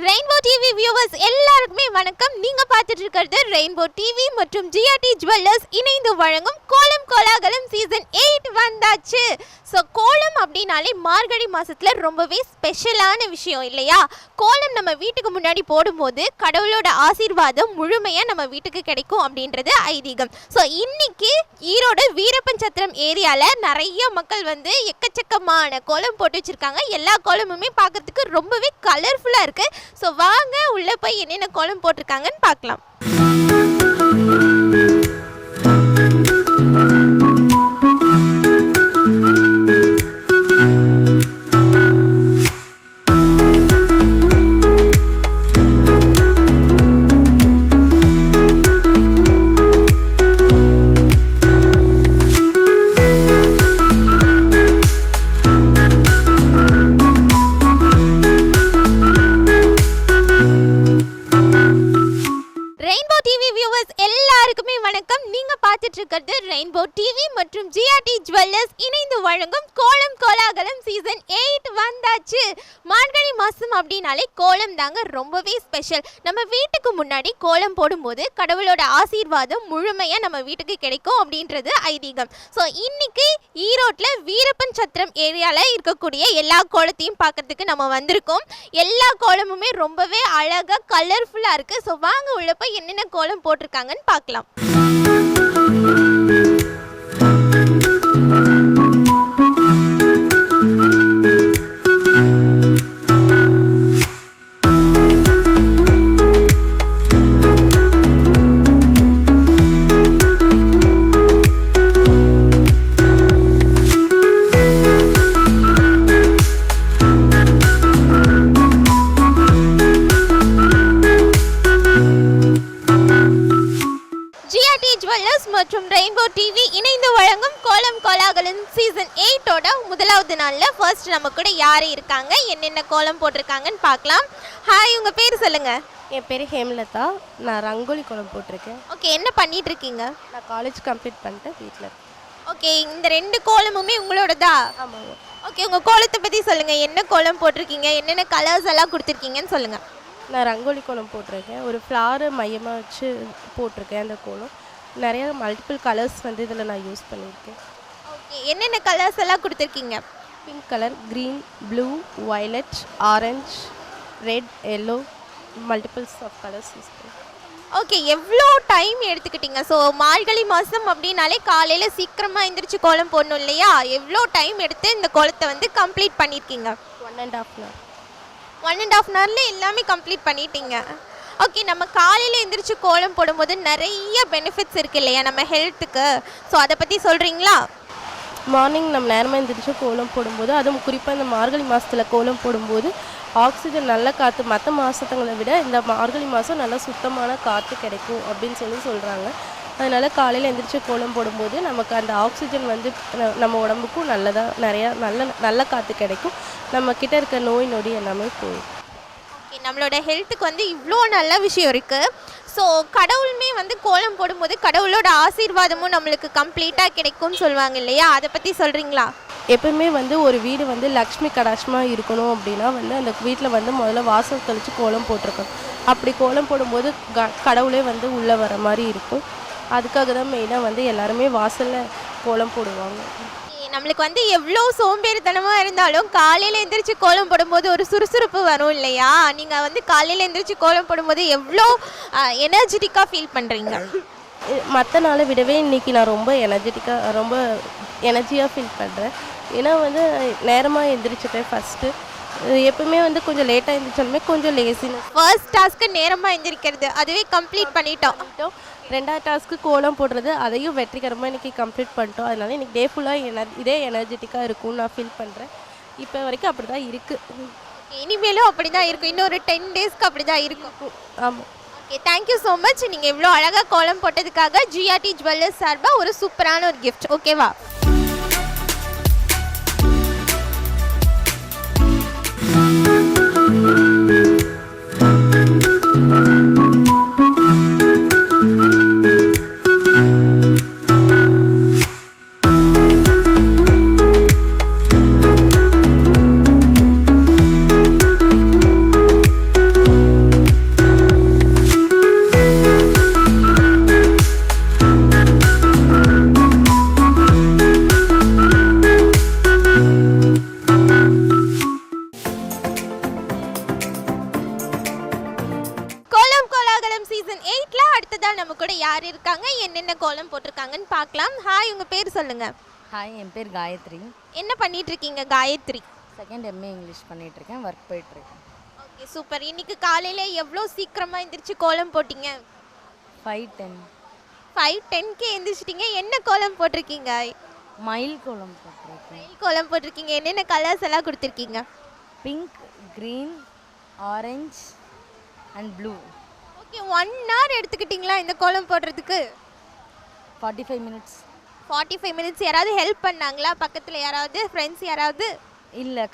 Rainbow TV viewers எல்லாருக்குமே வணக்கம். நீங்க பார்த்துட்டு இருக்கிறது ரெயின்போ டிவி மற்றும் ஜிஆர்டி ஜுவல்லர்ஸ் இணைந்து வழங்கும் கோலம் கோலாகலம் சீசன் 8 வந்தாச்சு. ஸோ கோலம் அப்படின்னாலே மார்கழி மாசத்துல ரொம்பவே ஸ்பெஷலான விஷயம் இல்லையா? கோலம் நம்ம வீட்டுக்கு முன்னாடி போடும்போது கடவுளோட ஆசீர்வாதம் முழுமையா நம்ம வீட்டுக்கு கிடைக்கும் அப்படின்றது ஐதீகம். ஸோ இன்னைக்கு ஈரோடு வீரப்பன் சத்திரம் ஏரியால நிறைய மக்கள் வந்து எக்கச்சக்கமான கோலம் போட்டு வச்சிருக்காங்க. எல்லா கோலமுமே பார்க்கறதுக்கு ரொம்பவே கலர்ஃபுல்லா இருக்கு. ஸோ வாங்க உள்ள போய் என்னென்ன கோலம் போட்டிருக்காங்கன்னு பார்க்கலாம். எல்லாருக்குமே வணக்கம். நீங்க பார்த்துட்டு இருக்கிறது ரெயின்போ டிவி மற்றும் ஜிஆர்டி ஜுவல்லர்ஸ் இணைந்து வழங்கும் கோலம் கோலாகலம் சீசன் 8 வந்தாச்சு. மார்கழி மாசம் அப்படின்னாலே கோலம் தாங்க ரொம்பவே ஸ்பெஷல். நம்ம வீட்டுக்கு முன்னாடி கோலம் போடும்போது கடவுளோட ஆசீர்வாதம் முழுமையா நம்ம வீட்டுக்கு கிடைக்கும் அப்படின்றது ஐதீகம். ஸோ இன்னைக்கு ஈரோட்ல வீரப்பன் சத்திரம் ஏரியால இருக்கக்கூடிய எல்லா கோலத்தையும் பார்க்கறதுக்கு நம்ம வந்திருக்கோம். எல்லா கோலமுமே ரொம்பவே அழகா கலர்ஃபுல்லா இருக்கு. ஸோ வாங்க உள்ள போய் என்னென்ன கோலம் போட்டிருக்காங்கன்னு பார்க்கலாம். மற்றும் ரெயின்போ டிவி இணைந்து வழங்கும் கோலம் கோலாகலம் சீசன் 8 முதலாவது நாள்ல ஃபர்ஸ்ட் நம்ம கூட யார் இருக்காங்க, என்னென்ன கோலம் போட்டிருக்காங்கன்னு பார்க்கலாம். ஹாய், உங்க பேர் சொல்லுங்க. என் பேர் ஹேம்லதா. நான் ரங்கோலி கோலம் போட்டிருக்கேன். ஓகே, என்ன பண்ணிட்டு இருக்கீங்க? நான் காலேஜ் கம்ப்ளீட் பண்ணிட்டு வீட்டில். ஓகே, இந்த 2 கோலமுமே உங்களோடதா? ஆமாங்க. ஓகே, உங்க கோலத்தை பத்தி சொல்லுங்க. என்ன கோலம் போட்டிருக்கீங்க, என்னென்ன கலர்ஸ் எல்லாம் கொடுத்துருக்கீங்கன்னு சொல்லுங்க. நான் ரங்கோலி கோலம் போட்டிருக்கேன். ஒரு ஃப்ளாரை மையமாக வச்சு போட்டிருக்கேன். அந்த கோலம் நிறைய மல்டிபிள் கலர்ஸ் வந்து இதில் நான் யூஸ் பண்ணியிருக்கேன். ஓகே, என்னென்ன கலர்ஸ் எல்லாம் கொடுத்துருக்கீங்க? Pink colour, green, blue, violet, orange, red, yellow, multiples of colours use பண்ணி. ஓகே, எவ்வளோ டைம் எடுத்துக்கிட்டீங்க? ஸோ மார்கழி மாதம் அப்படின்னாலே காலையில் சீக்கிரமாக எழுந்திரிச்சு கோலம் போடணும் இல்லையா? எவ்வளோ டைம் எடுத்து இந்த கோலத்தை வந்து கம்ப்ளீட் பண்ணியிருக்கீங்க? 1.5 hour. 1.5 hourல எல்லாமே கம்ப்ளீட் பண்ணிட்டீங்க. ஓகே, நம்ம காலையில் எழுந்திரிச்சு கோலம் போடும்போது நிறைய பெனிஃபிட்ஸ் இருக்குது இல்லையா நம்ம ஹெல்த்துக்கு? ஸோ அதை பற்றி சொல்கிறீங்களா? மார்னிங் நம்ம நேரமாக எழுந்திரிச்சு கோலம் போடும்போது, அதுவும் குறிப்பாக இந்த மார்கழி மாதத்தில் கோலம் போடும்போது ஆக்சிஜன் நல்ல காற்று, மற்ற மாதங்களை விட இந்த மார்கழி மாதம் நல்லா சுத்தமான காற்று கிடைக்கும் அப்படின்னு சொல்கிறாங்க. அதனால் காலையில் எழுந்திரிச்சு கோலம் போடும்போது நமக்கு அந்த ஆக்சிஜன் வந்து நம்ம உடம்புக்கும் நல்லதாக நிறையா நல்ல காற்று கிடைக்கும். நம்மக்கிட்ட இருக்க நோய் நொடி எல்லாமே போகும். ஓகே, நம்மளோட ஹெல்த்துக்கு வந்து இவ்வளோ நல்ல விஷயம் இருக்குது. ஸோ கடவுளுமே வந்து கோலம் போடும்போது கடவுளோட ஆசீர்வாதமும் நம்மளுக்கு கம்ப்ளீட்டாக கிடைக்கும்னு சொல்லுவாங்க இல்லையா? அதை பற்றி சொல்கிறீங்களா? எப்பவுமே வந்து ஒரு வீடு வந்து லக்ஷ்மி கடாட்சமாக இருக்கணும் அப்படின்னா வந்து அந்த வீட்டில் வந்து முதல்ல வாசல் தெளித்து கோலம் போட்டிருக்கணும். அப்படி கோலம் போடும்போது கடவுளே வந்து உள்ளே வர மாதிரி இருக்கும். அதுக்காக தான் மெயினாக வந்து எல்லாருமே வாசலில் கோலம் போடுவாங்க. நம்மளுக்கு வந்து எவ்வளோ சோம்பேறித்தனமாக இருந்தாலும் காலையில் எழுந்திரிச்சு கோலம் போடும்போது ஒரு சுறுசுறுப்பு வரும் இல்லையா? நீங்கள் வந்து காலையில் எழுந்திரிச்சு கோலம் போடும்போது எவ்வளோ எனர்ஜெட்டிக்காக ஃபீல் பண்ணுறீங்க? மற்ற நாளை விடவே இன்றைக்கி நான் ரொம்ப எனர்ஜியாக ஃபீல் பண்ணுறேன். ஏன்னா வந்து நேரமாக எழுந்திரிச்சிட்டேன். ஃபஸ்ட்டு எப்பவுமே வந்து கொஞ்சம் லேட்டாக எழுந்திரிச்சாலுமே கொஞ்சம் லேசினஸ். ஃபர்ஸ்ட் டாஸ்க்கு நேரமாக எழுந்திரிக்கிறது, அதுவே கம்ப்ளீட் பண்ணிட்டோம். 2வது டாஸ்க்கு கோலம் போடுறது, அதையும் வெற்றிகரமாக இன்றைக்கி கம்ப்ளீட் பண்ணிட்டோம். அதனால் இன்றைக்கி டே ஃபுல்லாக இதே எனர்ஜெட்டிக்காக இருக்கும்னு நான் ஃபீல் பண்ணுறேன். இப்போ வரைக்கும் அப்படி தான் இருக்குது. இனிமேலும் அப்படி தான் இருக்கும். இன்னொரு 10 டேஸ்க்கு அப்படி தான் இருக்கும். ஆமாம். Okay, thank you so much. நீங்கள் இவ்வளோ அழகாக கோலம் போட்டதுக்காக ஜிஆர்டி ஜுவல்லர்ஸ் சார்பாக ஒரு சூப்பரான ஒரு கிஃப்ட். ஓகேவா? அடுத்ததா நம்ம கூட யார் இருக்காங்க, என்னென்ன கோலம் போட்டிருக்காங்கன்னு பார்க்கலாம். ஹாய், உங்க பேர் சொல்லுங்க. ஹாய், என் பேர் காயத்ரி. என்ன பண்ணிட்டு இருக்கீங்க காயத்ரி? செகண்ட் எம்ஏ இங்கிலீஷ் பண்ணிகிட்ருக்கேன், ஒர்க் போயிட்டுருக்கேன். Okay, super. இன்னைக்கு காலையில எவ்வளோ சீக்கிரமா எந்திரிச்சு கோலம் போட்டீங்க? 5:10 5:10க்கு எந்திரிச்சிட்டீங்க. என்ன கோலம் போட்டிருக்கீங்க? மயில் கோலம் போட்டிருக்கேன். மயில் கோலம் போட்டிருக்கீங்க. என்னென்ன கலர்ஸ் எல்லாம் கொடுத்துருக்கீங்க? Pink, green, orange and blue. Okay, 1 hour எடுத்துக்கிட்டீங்களா இந்த கோலம் போடுறதுக்கு? 45 மினிட்ஸ். 45 மினிட்ஸ். யாராவது ஹெல்ப் பண்ணாங்களா பக்கத்தில்? யாராவது ஃப்ரெண்ட்ஸ் யாராவது? இல்லை,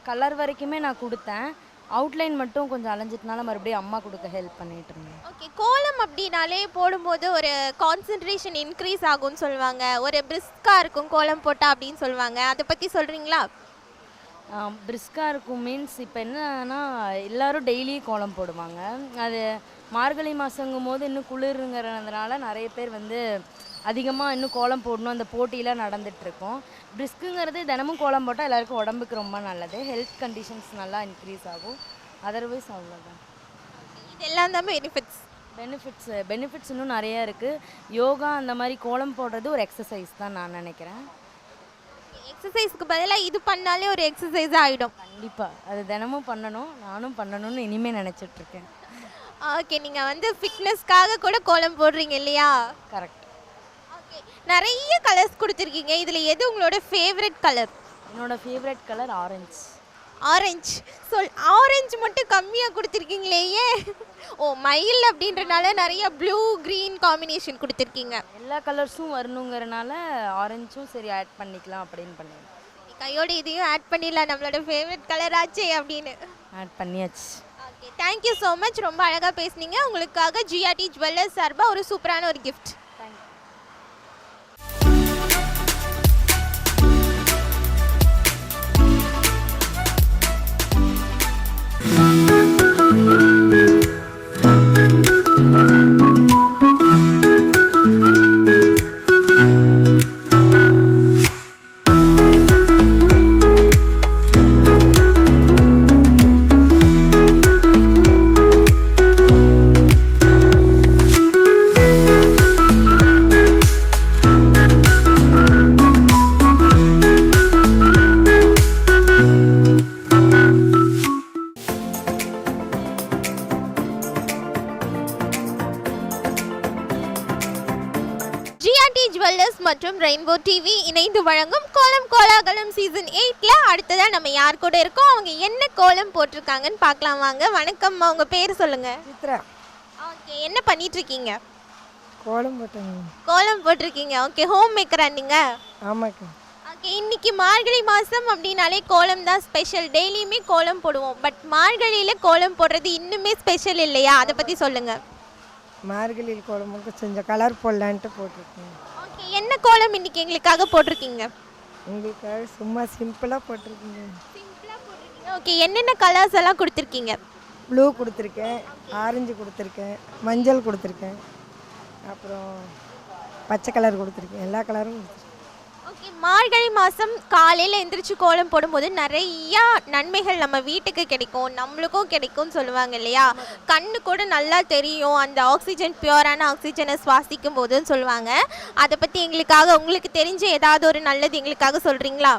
கலர் வரைக்குமே நான் கொடுத்தேன். அவுட்லைன் மட்டும் கொஞ்சம் அலைஞ்சிட்டனால மறுபடியும் அம்மா கொடுக்க ஹெல்ப் பண்ணிட்டு இருந்தேன். ஓகே, கோலம் அப்படின்னாலே போடும்போது ஒரு கான்சென்ட்ரேஷன் இன்க்ரீஸ் ஆகும்னு சொல்லுவாங்க, ஒரு பிரிஸ்காக இருக்கும் கோலம் போட்டால் அப்படின்னு சொல்லுவாங்க. அதை பற்றி சொல்கிறீங்களா? பிரிஸ்காக இருக்கும் மீன்ஸ் இப்போ என்னன்னா எல்லோரும் டெய்லியும் கோலம் போடுவாங்க. அது மார்கழி மாதங்கும் போது இன்னும் குளிருங்கிறதுனால நிறைய பேர் வந்து அதிகமாக இன்னும் கோலம் போடணும், அந்த போட்டியெலாம் நடந்துகிட்ருக்கோம். பிரிஸ்க்குங்கிறது தினமும் கோலம் போட்டால் எல்லாருக்கும் உடம்புக்கு ரொம்ப நல்லது, ஹெல்த் கண்டிஷன்ஸ் நல்லா இன்க்ரீஸ் ஆகும். அதர்வைஸ் அவ்வளோதான். இதெல்லாம் தான் பெனிஃபிட்ஸ் இன்னும் நிறையா இருக்குது. யோகா அந்த மாதிரி கோலம் போடுறது ஒரு எக்ஸசைஸ் தான் நான் நினைக்கிறேன். எக்ஸசைஸ்க்கு பதிலாக இது பண்ணாலே ஒரு எக்ஸசைஸ் ஆகிடும். கண்டிப்பாக அது தினமும் பண்ணணும், நானும் பண்ணணும்னு இனிமேல் நினச்சிட்ருக்கேன். ஓகே, நீங்கள் வந்து ஃபிட்னஸ்க்காக கூட கோலம் போடுறீங்க இல்லையா? கரெக்ட். ஓகே, நிறைய கலர்ஸ் கொடுத்துருக்கீங்க. இதில் எது உங்களோட ஃபேவரட் கலர்? என்னோடய favourite colour orange. Orange orange மட்டும் கம்மியாக கொடுத்துருக்கீங்களே, ஏன்? ஓ, மயில் அப்படின்றனால நிறைய ப்ளூ க்ரீன் காம்பினேஷன் கொடுத்துருக்கீங்க. எல்லா கலர்ஸும் வரணுங்கிறனால ஆரஞ்சும் சரி ஆட் பண்ணிக்கலாம் அப்படின்னு பண்ணுவேன். கையோடு இதையும் ஆட் பண்ணிடலாம், நம்மளோட ஃபேவரட் கலர் ஆச்சே அப்படின்னு ஆட் பண்ணியாச்சு. Okay, thank you so much. ரொம்ப அழகாக பேசுனீங்க. உங்களுக்காக ஜிஆர்டி ஜுவல்லர்ஸ் சார்பாக ஒரு சூப்பரான ஒரு கிஃப்ட். ஜிஆர்டி ஜுவல்லர்ஸ் மற்றும் ரெயின்போ டிவி இணைந்து வழங்கும் கோலம் கோலாகலம் சீசன் 8ல அடுத்ததாக நம்ம யார் கூட இருக்கோம், அவங்க என்ன கோலம் போட்டிருக்காங்கன்னு பார்க்கலாம் வாங்க. வணக்கம், அவங்க பேர் சொல்லுங்க. சித்ரா. ஓகே, என்ன பண்ணிட்டு இருக்கீங்க? கோலம் போட்டேங்க. கோலம் போட்டிருக்கீங்க. ஓகே, ஹோம் மேக்கரா நீங்க? ஆமாக்கா. ஓகே, இன்னைக்கு மார்கழி மாதம் அப்படின்னாலே கோலம் தான் ஸ்பெஷல். டெய்லியுமே கோலம் போடுவோம், பட் மார்கழியில் கோலம் போடுறது இன்னுமே ஸ்பெஷல் இல்லையா? அதை பற்றி சொல்லுங்கள். மார்கழியில் கோலமுக்கு கொஞ்சம் கலர் போடலான்ட்டு போட்டிருக்கேன். ஓகே, என்ன கோலம் இன்னைக்கு எங்களுக்காக போட்டிருக்கீங்க? உங்களுக்காக சும்மா சிம்பிளாக போட்டிருக்கீங்க. ஓகே, என்னென்ன கலர்ஸ் எல்லாம் கொடுத்துருக்கீங்க? ப்ளூ கொடுத்துருக்கேன், ஆரஞ்சு கொடுத்துருக்கேன், மஞ்சள் கொடுத்துருக்கேன், அப்புறம் பச்சை கலர் கொடுத்துருக்கேன். எல்லா கலரும் கொடுத்துருக்கேன். ஓகே, மார்கழி மாதம் காலையில் எந்திரிச்சு கோலம் போடும்போது நிறையா நன்மைகள் நம்ம வீட்டுக்கு கிடைக்கும், நம்மளுக்கும் கிடைக்கும்னு சொல்லுவாங்க இல்லையா? கண்ணு கூட நல்லா தெரியும், அந்த ஆக்சிஜன் பியூரான ஆக்சிஜனை சுவாசிக்கும் போதுன்னு சொல்லுவாங்க. அதை பற்றி எங்களுக்காக உங்களுக்கு தெரிஞ்ச ஏதாவது ஒரு நல்லது எங்களுக்காக சொல்கிறீங்களா?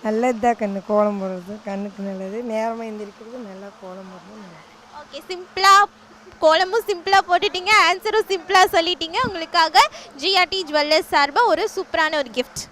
நல்லது தான் கண்ணு கோலம் போடுறது, கண்ணுக்கு நல்லது. நேரமாக எந்திரிக்கிறது, நல்லா கோலம் போடுறது நல்லது. ஓகே, சிம்பிளாக கோலமும் சிம்பிளாக போட்டுட்டீங்க, ஆன்சரும் சிம்பிளாக சொல்லிட்டீங்க. உங்களுக்காக ஜிஆர்டி ஜுவல்லர்ஸ் சார்பாக ஒரு சூப்பரான ஒரு கிஃப்ட்.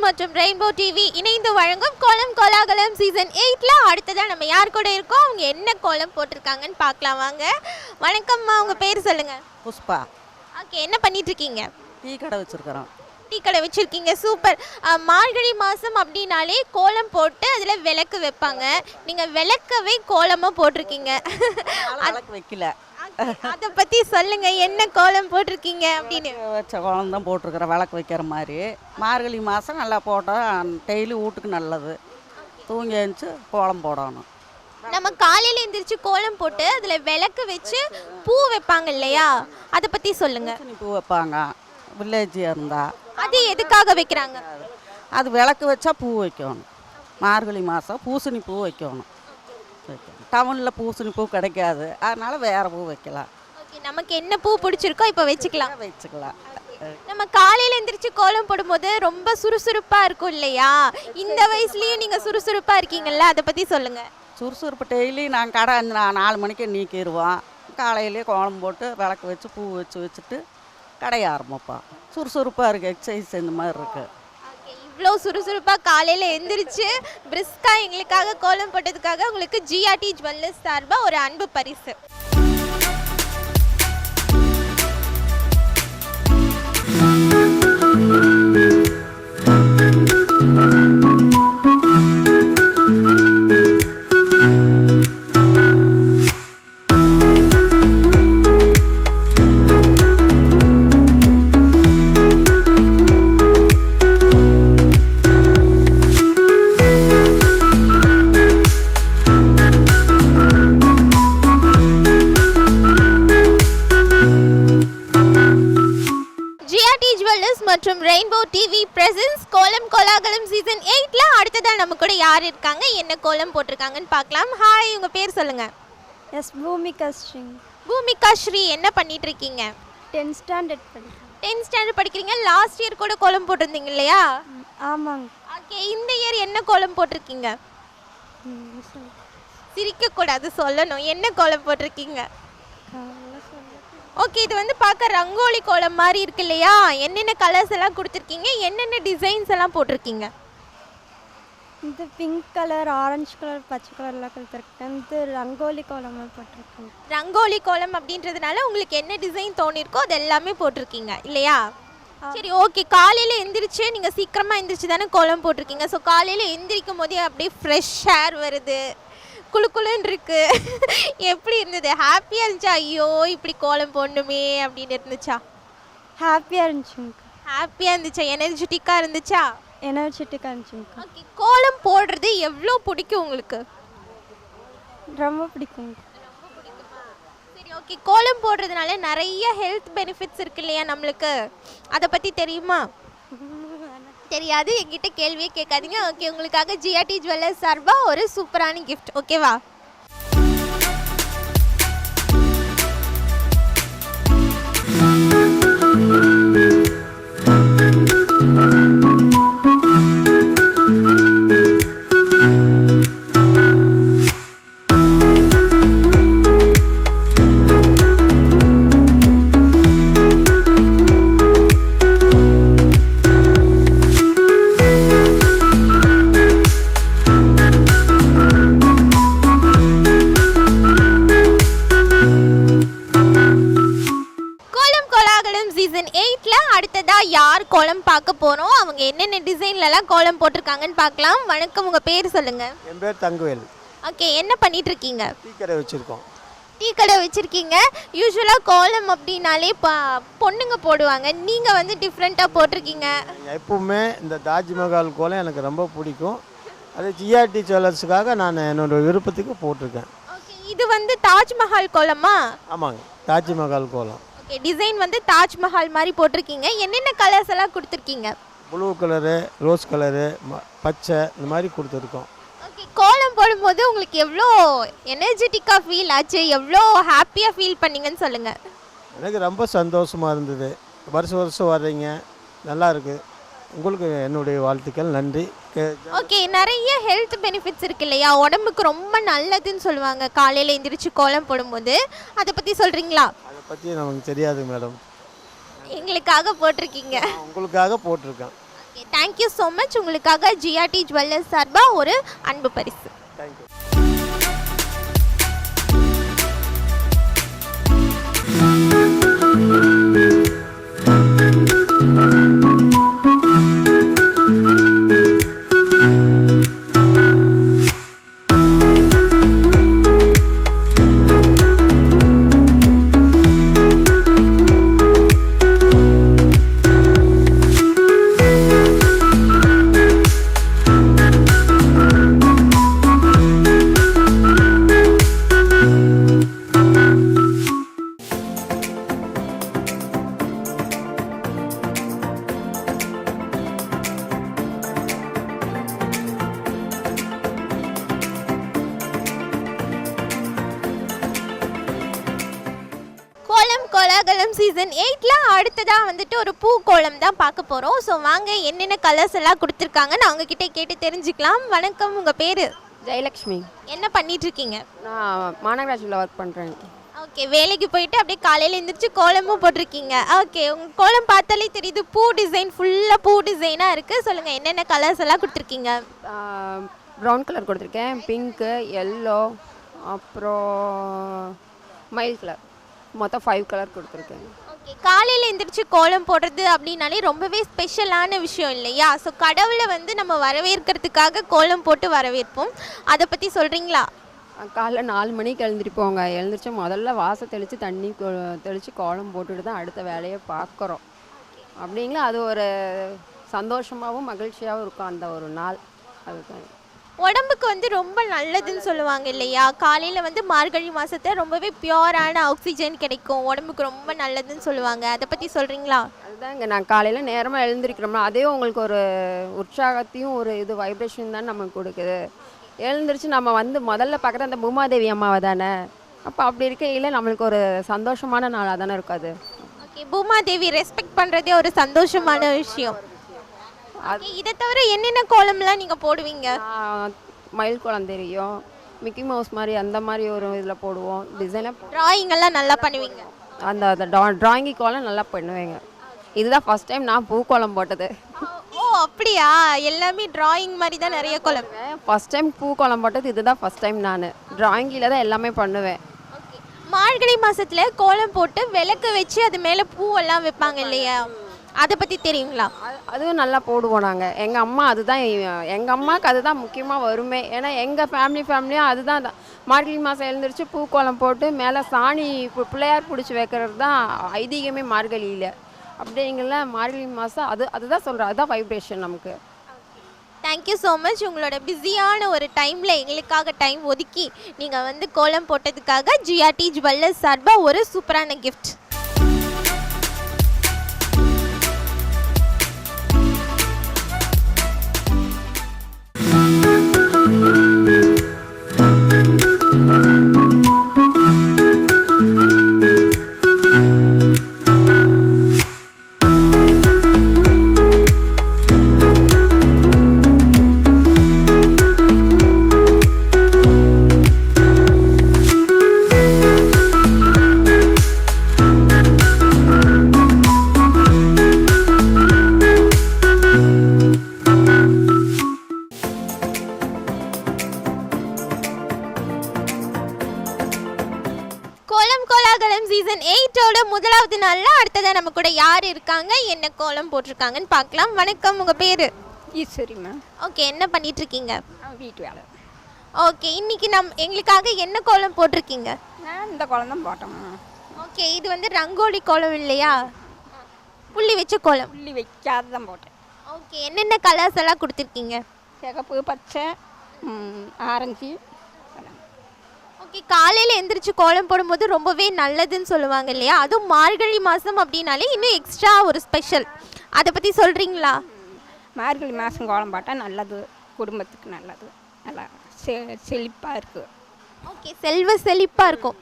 மற்றும் ரெயின்போ டிவி இணைந்து வழங்கும் கோலம் கோலாகலம் சீசன் 8ல அடுத்ததான் நம்ம யார் கூட இருக்கோம், அவங்க என்ன கோலம் போட்டிருக்காங்கன்னு பார்க்கலாம் வாங்க. வணக்கம்மா, உங்க பேர் சொல்லுங்க. புஷ்பா. ஓகே, என்ன பண்ணிட்டு இருக்கீங்க? டீ கடை வச்சிருக்கிறோம். டீ கடை வச்சுருக்கீங்க, சூப்பர். மார்கழி மாதம் அப்படின்னாலே கோலம் போட்டு அதில் விளக்கு வைப்பாங்க. நீங்கள் விளக்கவே கோலமாக போட்டிருக்கீங்க. விளக்கு வைக்கல, அதை பற்றி சொல்லுங்கள், என்ன கோலம் போட்டிருக்கீங்க அப்படின்னு. வச்ச கோலம் தான் போட்டிருக்கிறேன், விளக்கு வைக்கிற மாதிரி. மார்கழி மாதம் நல்லா போட்டால் டெய்லி வீட்டுக்கு நல்லது. தூங்கி எழுந்துச்சு கோலம் போடணும். நம்ம காலையில் எந்திரிச்சு கோலம் போட்டு அதில் விளக்கு வச்சு பூ வைப்பாங்க இல்லையா, அதை பற்றி சொல்லுங்கள். பூசணி பூ வைப்பாங்க வில்லேஜியாக இருந்தால். அது எதுக்காக வைக்கிறாங்க? அது விளக்கு வச்சா பூ வைக்கணும். மார்கழி மாதம் பூசணி பூ வைக்கணும். டவுனில் பூசணி பூ கிடைக்காது, அதனால் வேறு பூ வைக்கலாம். ஓகே, நமக்கு என்ன பூ பிடிச்சிருக்கோ இப்போ வச்சுக்கலாம். நம்ம காலையில் எந்திரிச்சு கோலம் போடும்போது ரொம்ப சுறுசுறுப்பாக இருக்கும் இல்லையா, இந்த வயசுலேயும் நீங்கள் சுறுசுறுப்பாக இருக்கீங்கல்ல, அதை பற்றி சொல்லுங்கள். சுறுசுறுப்பு டெய்லி நாங்கள் கடை 4 மணிக்கு நீக்கிடுவோம். காலையிலேயே கோலம் போட்டு விளக்கு வச்சு பூ வச்சுட்டு கடையை ஆரம்பிப்போம். சுறுசுறுப்பாக இருக்குது, எக்ஸசைஸ் இந்த மாதிரி இருக்குது. இவ்வளோ சுறுசுறுப்பாக காலையில் எந்திரிச்சு பிரிஸ்கா எங்களுக்காக கோலம் போட்டதுக்காக உங்களுக்கு ஜிஆர்டி ஜுவல்லர்ஸ் சார்பாக ஒரு அன்பு பரிசு. மற்றும் ரெயின்போ டிவி பிரசன்ஸ் கோலம் கோலாகலம் சீசன் 8ல அடுத்ததா நம்ம கூட யார் இருக்காங்க, என்ன கோலம் போட்டிருக்காங்கன்னு பார்க்கலாம். ஹாய், உங்க பேர் சொல்லுங்க. எஸ், பூமிகா ஸ்ரீ. பூமிகா ஸ்ரீ, என்ன பண்ணிட்டு இருக்கீங்க? 10th ஸ்டாண்டர்ட் படிக்கிறேன். 10th ஸ்டாண்டர்ட் படிக்கிறீங்க. லாஸ்ட் இயர் கூட கோலம் போட்டிருந்தீங்க இல்லையா? ஆமாங்க. ஓகே, இந்த இயர் என்ன கோலம் போட்டிருக்கீங்க? சிரிக்க கூடாது, சொல்லணும். என்ன கோலம் போட்டிருக்கீங்க? ஓகே, இது வந்து பார்க்க ரங்கோலி கோலம் மாதிரி இருக்கு இல்லையா, என்னென்ன கலர்ஸ் எல்லாம் கொடுத்துருக்கீங்க, என்னென்ன டிசைன்ஸ் எல்லாம் போட்டிருக்கீங்க? இந்த பிங்க் கலர், ஆரஞ்சு கலர், பச்சை கலர்லாம் கொடுத்துருக்கேன். இது ரங்கோலி கோலம் போட்டிருக்கேன். ரங்கோலி கோலம் அப்படின்றதுனால உங்களுக்கு என்ன டிசைன் தோணிருக்கோ அது எல்லாமே போட்டிருக்கீங்க இல்லையா? சரி, ஓகே. காலையில் எந்திரிச்சு நீங்கள் சீக்கிரமாக எந்திரிச்சு தானே கோலம் போட்டிருக்கீங்க. ஸோ காலையில் எந்திரிக்கும் போதே அப்படியே ஃப்ரெஷ் ஏர் வருது, குளுக்குளுன்னு இருக்கு. எப்படி இருந்தது? ஹாப்பியாக இருந்துச்சா? ஐயோ இப்படி கோலம் போடணுமே அப்படின்னு இருந்துச்சா? ஹாப்பியாக இருந்துச்சுங்க. ஹாப்பியாக இருந்துச்சா? எனர்ஜெட்டிக்காக இருந்துச்சா? எனர்ஜெட்டிக்காக இருந்துச்சுங்க. ஓகே, கோலம் போடுறது எவ்வளோ பிடிக்கும் உங்களுக்கு? ரொம்ப பிடிக்குங்க. சரி, ஓகே. கோலம் போடுறதுனால நிறைய ஹெல்த் பெனிஃபிட்ஸ் இருக்கு இல்லையா நம்மளுக்கு, அதை பற்றி தெரியுமா? தெரியாது, என்கிட்ட கேள்வியே கேட்காதீங்க. ஓகே, உங்களுக்காக ஜிஆர்டி ஜுவல்லர்ஸ் சார்பாக ஒரு சூப்பரான கிஃப்ட். ஓகேவா? சீசன் 8ல அடுத்ததா யார் கோலம் பார்க்க போறோம், அவங்க என்னென்ன டிசைன்லலாம் கோலம் போட்டிருக்காங்கன்னு பார்க்கலாம். வணக்கம், உங்க பேர் சொல்லுங்க. என் பேர் தங்கவேல். ஓகே, என்ன பண்ணிட்டு இருக்கீங்க? டீ கடை வச்சுருக்கோம். டீ கடை வச்சுருக்கீங்க. யூஸ்வலாக கோலம் அப்படின்னாலே பொண்ணுங்க போடுவாங்க, நீங்கள் வந்து டிஃப்ரெண்ட்டாக போட்டிருக்கீங்க. எப்பவுமே இந்த தாஜ்மஹால் கோலம் எனக்கு ரொம்ப பிடிக்கும். அது ஜிஆர்டி ஜுவல்லர்ஸுக்காக நான் என்னோட விருப்பத்துக்கு போட்டிருக்கேன். ஓகே, இது வந்து தாஜ்மஹால் கோலமா? ஆமாங்க, தாஜ்மஹால் கோலம். ஓகே, டிசைன் வந்து தாஜ்மஹால் மாதிரி போட்டிருக்கீங்க. என்னென்ன கலர்ஸ் எல்லாம் கொடுத்துருக்கீங்க? ப்ளூ கலரு, ரோஸ் கலரு, பச்சை, இந்த மாதிரி கொடுத்துருக்கோம். ஓகே, கோலம் போடும்போது உங்களுக்கு எவ்வளோ எனர்ஜெட்டிக்காக ஃபீல் ஆச்சு, எவ்வளோ ஹாப்பியாக ஃபீல் பண்ணீங்கன்னு சொல்லுங்கள். எனக்கு ரொம்ப சந்தோஷமாக இருந்தது. வருஷம் வருஷம் வர்றீங்க, நல்லா இருக்குது. உங்களுக்கு என்னுடைய வாழ்த்துக்கள், நன்றி. ஓகே, நிறைய ஹெல்த் பெனிஃபிட்ஸ் இருக்கு இல்லையா, உடம்புக்கு ரொம்ப நல்லதுன்னு சொல்லுவாங்க காலையில் எந்திரிச்சு கோலம் போடும்போது, அதை பற்றி சொல்கிறீங்களா? அதை பற்றி நமக்கு தெரியாது மேடம். எங்களுக்காக போட்டிருக்கீங்க. உங்களுக்காக போட்டிருக்கேன். Okay, thank you so much. உங்களுக்காக ஜிஆர்டி ஜுவல்லர்ஸ் சார்பாக ஒரு அன்பு பரிசு. தேங்க்யூ. கோலாகலம் சீசன் 8ல அடுத்ததாக வந்துட்டு ஒரு பூ கோலம் தான் பார்க்க போகிறோம். ஸோ வாங்க என்னென்ன கலர்ஸ் எல்லாம் கொடுத்துருக்காங்கன்னு அவங்கக்கிட்ட கேட்டு தெரிஞ்சுக்கலாம். வணக்கம், உங்கள் பேர்? ஜெயலக்ஷ்மி. என்ன பண்ணிட்டு இருக்கீங்க? நான் மாநகராட்சியில் ஒர்க் பண்ணுறேன். ஓகே, வேலைக்கு போயிட்டு அப்படியே காலையில் எழுந்திரிச்சு கோலமும் போட்டிருக்கீங்க. ஓகே, உங்கள் கோலம் பார்த்தாலே தெரியுது பூ டிசைன், ஃபுல்லாக பூ டிசைனாக இருக்குது. சொல்லுங்கள், என்னென்ன கலர்ஸ் எல்லாம் கொடுத்துருக்கீங்க? ப்ரௌன் கலர் கொடுத்துருக்கேன், பிங்க்கு, எல்லோ, அப்புறம் மயில் கலர், மொத்தம் 5 கலர் கொடுத்துருக்கேன். ஓகே, காலையில் எழுந்திரிச்சு கோலம் போடுறது அப்படின்னாலே ரொம்பவே ஸ்பெஷலான விஷயம் இல்லையா? ஸோ கடவுளை வந்து நம்ம வரவேற்கிறதுக்காக கோலம் போட்டு வரவேற்போம். அதை பற்றி சொல்கிறீங்களா? காலைல 4 மணிக்கு எழுந்திரிப்போங்க. எழுந்திரிச்சு முதல்ல வாசல் தெளித்து தண்ணி தெளித்து கோலம் போட்டுட்டு தான் அடுத்த வேலையை பார்க்குறோம். அப்படிங்களா, அது ஒரு சந்தோஷமாகவும் மகிழ்ச்சியாகவும் இருக்கும் அந்த ஒரு நாள். அதுதான் உடம்புக்கு வந்து ரொம்ப நல்லதுன்னு சொல்லுவாங்க இல்லையா? காலையில் வந்து மார்கழி மாதத்தை ரொம்பவே பியூரான ஆக்சிஜன் கிடைக்கும், உடம்புக்கு ரொம்ப நல்லதுன்னு சொல்லுவாங்க. அதை பற்றி சொல்கிறீங்களா? அதுதாங்க, நான் காலையில் நேரமாக எழுந்திரிக்கிறோம்னா அதே உங்களுக்கு ஒரு உற்சாகத்தையும் ஒரு இது வைப்ரேஷன் தான் நமக்கு கொடுக்குது. எழுந்திரிச்சு நம்ம வந்து முதல்ல பார்க்குற அந்த பூமாதேவி அம்மாவை தானே. அப்போ அப்படி இருக்கையில் நம்மளுக்கு ஒரு சந்தோஷமான நாளாக தானே இருக்கும் அது. ஓகே, பூமாதேவி ரெஸ்பெக்ட் பண்ணுறதே ஒரு சந்தோஷமான விஷயம். இதை தவிர என்னென்ன கோலம்லாம் நீங்கள் போடுவீங்க? மயில் கோலம் தெரியும், மிக்கி மவுஸ் மாதிரி அந்த மாதிரி ஒரு இதில் போடுவோம். டிசைனாக டிராயிங் எல்லாம் நல்லா பண்ணுவீங்க? அந்த டிராயிங்கி கோலம் நல்லா பண்ணுவேங்க. இதுதான் ஃபஸ்ட் டைம் நான் பூ கோலம் போட்டது. ஓ அப்படியா? எல்லாமே டிராயிங் மாதிரி தான் நிறைய கோலம். ஃபஸ்ட் டைம் பூ கோலம் போட்டது இதுதான் ஃபஸ்ட் டைம். நான் டிராயிங்கில் தான் எல்லாமே பண்ணுவேன். ஓகே, மார்கழி மாதத்தில் கோலம் போட்டு விளக்கு வச்சு அது மேலே பூவெல்லாம் வைப்பாங்க இல்லையா? அதை பற்றி தெரியுங்களா? அதுவும் நல்லா போடுவோம் நாங்கள். எங்கள் அம்மா அதுதான், எங்கள் அம்மாவுக்கு அதுதான் முக்கியமாக வருமே. ஏன்னா எங்கள் ஃபேமிலியும் அதுதான். மார்கழி மாதம் எழுந்திரிச்சு பூக்கோலம் போட்டு மேலே சாணி பிள்ளையார் பிடிச்சி வைக்கிறது தான் ஐதீகமே மார்கழியில். அப்படிங்கள மார்கழி மாதம் அதுதான் சொல்கிறேன், அதுதான் வைப்ரேஷன் நமக்கு. Thank you so much. உங்களோட பிஸியான ஒரு டைமில் எங்களுக்காக டைம் ஒதுக்கி நீங்கள் வந்து கோலம் போட்டதுக்காக ஜிஆர்டி ஜுவல்லர்ஸ் சார்பாக ஒரு சூப்பரான கிஃப்ட். சீசன் 8ஓட முதலாவது நாளில் அடுத்ததாக நம்ம கூட யார் இருக்காங்க, என்ன கோலம் போட்டிருக்காங்கன்னு பார்க்கலாம். வணக்கம், உங்கள் பேர்? ஈஸ்வரிம்மா. ஓகே, என்ன பண்ணிட்டு இருக்கீங்க? வீட்டு வேலை. ஓகே, இன்னைக்கு எங்களுக்காக என்ன கோலம் போட்டிருக்கீங்க? நான் இந்த கோலம் தான் போட்டோம்மா. ஓகே, இது வந்து ரங்கோலி கோலம் இல்லையா? புள்ளி வச்ச கோலம். புள்ளி வைக்காத தான் போட்டேன். ஓகே, என்னென்ன கலர்ஸ் எல்லாம் கொடுத்துருக்கீங்க? சிகப்பு, பச்சை, ஆரஞ்சு. ஓகே, காலையில் எந்திரிச்சு கோலம் போடும்போது ரொம்பவே நல்லதுன்னு சொல்லுவாங்க இல்லையா? அதுவும் மார்கழி மாதம் அப்படின்னாலே இன்னும் எக்ஸ்ட்ரா ஒரு ஸ்பெஷல். அதை பற்றி சொல்கிறீங்களா? மார்கழி மாதம் கோலம் போட்டால் நல்லது, குடும்பத்துக்கு நல்லது, நல்லா செழிப்பாக இருக்குது. ஓகே, செல்வ செழிப்பாக இருக்கும்.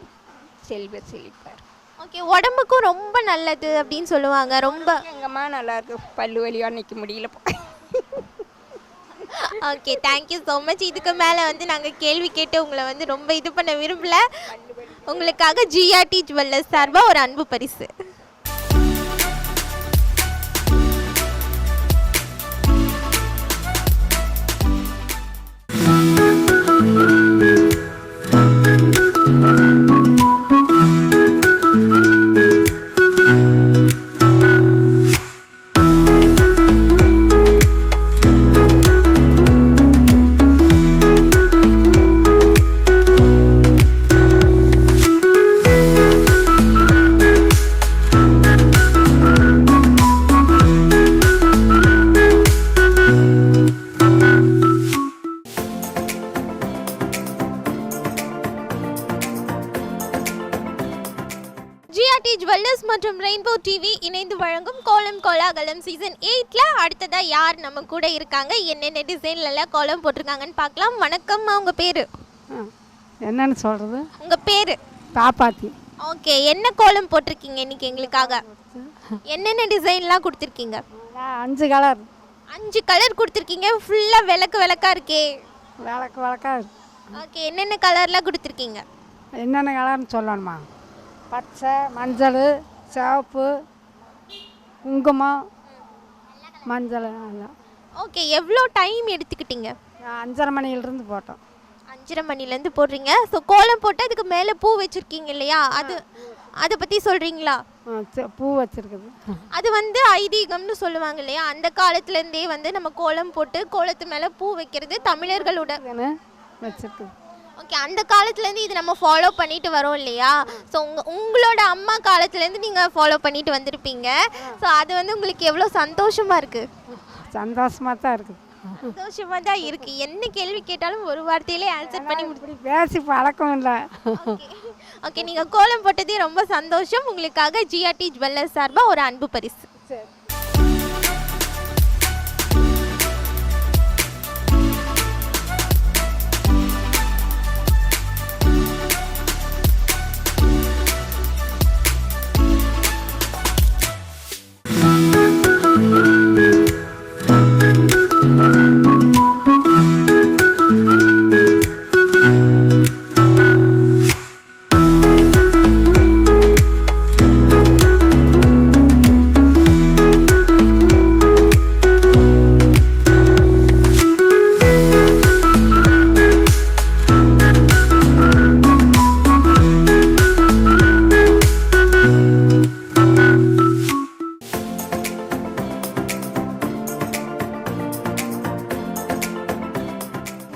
செழிப்பாக இருக்கும். ஓகே, உடம்புக்கும் ரொம்ப நல்லது அப்படின்னு சொல்லுவாங்க. ரொம்ப எங்கம்மா நல்லா இருக்கு, பல்லு வலியாக நிற்க முடியல. Okay, thank you so much. இதுக்கு மேலே வந்து நாங்கள் கேள்வி கேட்டு உங்களை வந்து ரொம்ப இது பண்ண விரும்பல. உங்களுக்காக ஜிஆர்டி ஜுவல்லர்ஸ் சார்பாக ஒரு அன்பு பரிசு. ஜிஆர்டி ஜுவல்லர்ஸ் மற்றும் ரெயின்போ டிவி இணைந்து வழங்கும் கோலம் கோலாகலம் சீசன் 8ல அடுத்ததா யார் நம்ம கூட இருக்காங்க, என்னென்ன டிசைன்ல கோலம் போட்டிருக்காங்கன்னு பார்க்கலாம். வணக்கம்மா, உங்க பேரு? என்னன்னு சொல்றது? உங்க பேரு? பாப்பாத்தி. ஓகே, என்ன கோலம் போட்டிருக்கீங்க இன்னைக்கு எங்களுக்காக? என்னென்ன டிசைன்லாம் கொடுத்துருக்கீங்க? 5 கலர் 5 கலர் கொடுத்துருக்கீங்க. ஃபுல்லாக விளக்கா இருக்கே. விளக்கா ஓகே, என்னென்ன கலர்லாம் கொடுத்துருக்கீங்க? என்னென்ன கலர்னு சொல்லணுமா? பச்சை, மஞ்சள், சிவப்பு, குங்குமம், மஞ்சள் எல்லாம். ஓகே, எவ்வளோ டைம் எடுத்துக்கிட்டீங்க? 5:30 மணியிலிருந்து போட்டோம். 5:30 மணிலேருந்து போடுறீங்க. ஸோ கோலம் போட்டு அதுக்கு மேலே பூ வச்சுருக்கீங்க இல்லையா? அதை பற்றி சொல்கிறீங்களா? பூ வச்சுருக்குது. அது வந்து ஐதீகம்னு சொல்லுவாங்க இல்லையா? அந்த காலத்துலேருந்தே வந்து நம்ம கோலம் போட்டு கோலத்து மேலே பூ வைக்கிறது தமிழர்களோட வச்சுருக்குது. ஓகே, அந்த காலத்துலேருந்து இது நம்ம ஃபாலோ பண்ணிட்டு வரோம் இல்லையா? ஸோ உங்களோட அம்மா காலத்துலேருந்து நீங்கள் ஃபாலோ பண்ணிட்டு வந்திருப்பீங்க. ஸோ அது வந்து உங்களுக்கு எவ்வளோ சந்தோஷமாக இருக்குது? சந்தோஷமாக தான் இருக்குது. சந்தோஷமாக தான் இருக்குது. என்ன கேள்வி கேட்டாலும் ஒரு வார்த்தையிலே ஆன்சர் பண்ணி இப்படி பேசி பழக்கம் இல்லை. ஓகே, நீங்கள் கோலம் போட்டதே ரொம்ப சந்தோஷம். உங்களுக்காக ஜிஆர்டி ஜுவல்லர்ஸ் சார்பாக ஒரு அன்பு பரிசு. சரி.